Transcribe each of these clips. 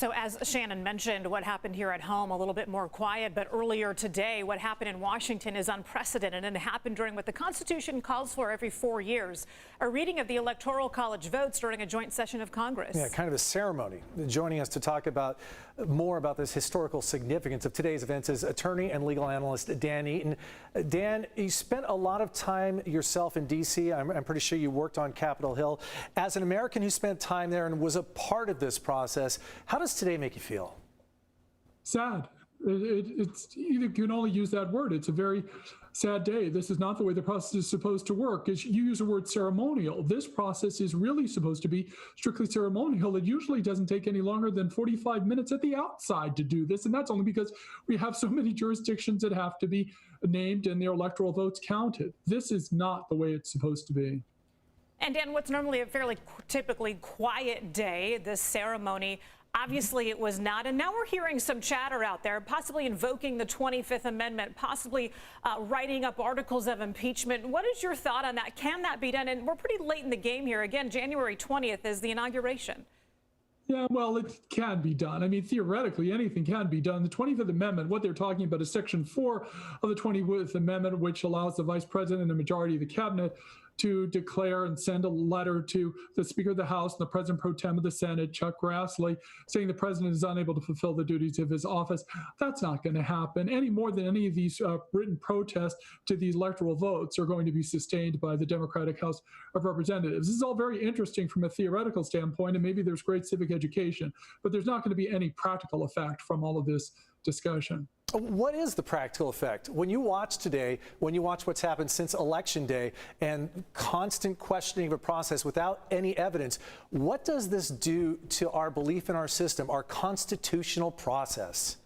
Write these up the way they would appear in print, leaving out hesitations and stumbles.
So as Shannon mentioned, what happened here at home, a little bit more quiet, but earlier today, what happened in Washington is unprecedented, and it happened during what the Constitution calls for every 4 years, a reading of the Electoral College votes during a joint session of Congress. Yeah, kind of a ceremony. Joining us to talk about more about this historical significance of today's events is attorney and legal analyst Dan Eaton. Dan, you spent a lot of time yourself in D.C. I'm pretty sure you worked on Capitol Hill. As an American who spent time there and was a part of this process, how does today make you feel? Sad. You can only use that word. It's a very sad day. This is not the way the process is supposed to work. As you use the word ceremonial, this process is really supposed to be strictly ceremonial. It usually doesn't take any longer than 45 minutes at the outside to do this, and that's only because we have so many jurisdictions that have to be named and their electoral votes counted. This is not the way it's supposed to be. And Dan, what's normally a fairly typically quiet day, this ceremony, obviously it was not. And now we're hearing some chatter out there, possibly invoking the 25th Amendment, possibly writing up articles of impeachment. What is your thought on that? Can that be done? And we're pretty late in the game here. Again, January 20th is the inauguration. Yeah, well, it can be done. I mean, theoretically, anything can be done. The 25th Amendment, what they're talking about is Section 4 of the 25th Amendment, which allows the Vice President and the majority of the cabinet to declare and send a letter to the Speaker of the House and the President pro tem of the Senate, Chuck Grassley, saying the President is unable to fulfill the duties of his office. That's not going to happen any more than any of these written protests to these electoral votes are going to be sustained by the Democratic House of Representatives. This is all very interesting from a theoretical standpoint, and maybe there's great civic education, but there's not going to be any practical effect from all of this discussion. What is the practical effect? When you watch today, when you watch what's happened since Election Day and constant questioning of a process without any evidence, what does this do to our belief in our system, our constitutional process?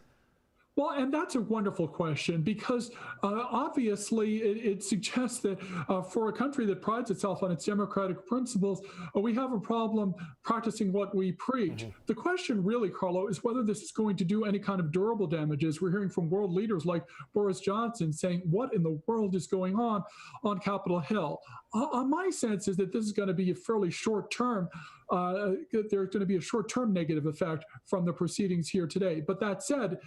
Well, and that's a wonderful question because obviously it suggests that for a country that prides itself on its democratic principles, we have a problem practicing what we preach. The question really, Carlo, is whether this is going to do any kind of durable damages. We're hearing from world leaders like Boris Johnson saying, what in the world is going on Capitol Hill? My sense is that this is going to be a fairly short-term there's going to be a short-term negative effect from the proceedings here today. But that said,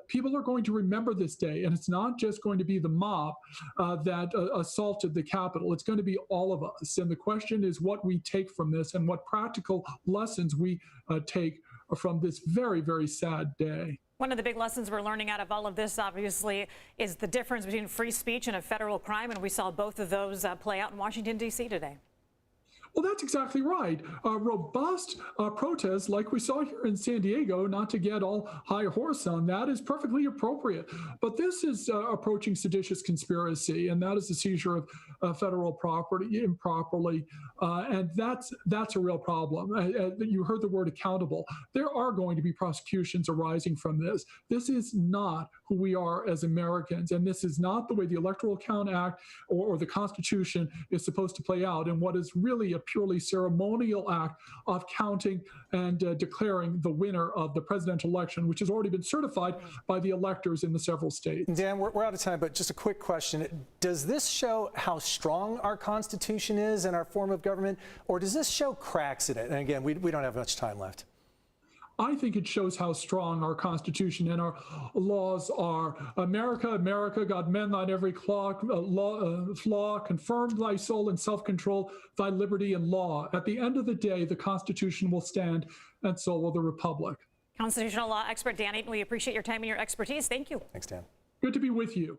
people are going to remember this day, and it's not just going to be the mob that assaulted the Capitol. It's going to be all of us. And the question is what we take from this and what practical lessons we take from this very, very sad day. One of the big lessons we're learning out of all of this, obviously, is the difference between free speech and a federal crime. And we saw both of those play out in Washington, D.C. today. Well, that's exactly right. Robust protests like we saw here in San Diego, not to get all high horse on that, is perfectly appropriate. But this is approaching seditious conspiracy, and that is the seizure of federal property improperly. And that's a real problem. You heard the word accountable. There are going to be prosecutions arising from this. This is not who we are as Americans, and this is not the way the Electoral Count Act or the Constitution is supposed to play out in what is really a purely ceremonial act of counting and declaring the winner of the presidential election, which has already been certified by the electors in the several states. Dan, we're out of time, but just a quick question. Does this show how strong our Constitution is and our form of government, or does this show cracks in it? And again, we don't have much time left. I think it shows how strong our Constitution and our laws are. America, God mend thine every flaw, confirm thy soul in self-control, thy liberty and law. At the end of the day, the Constitution will stand, and so will the Republic. Constitutional law expert Dan Eaton, we appreciate your time and your expertise. Thank you. Thanks, Dan. Good to be with you.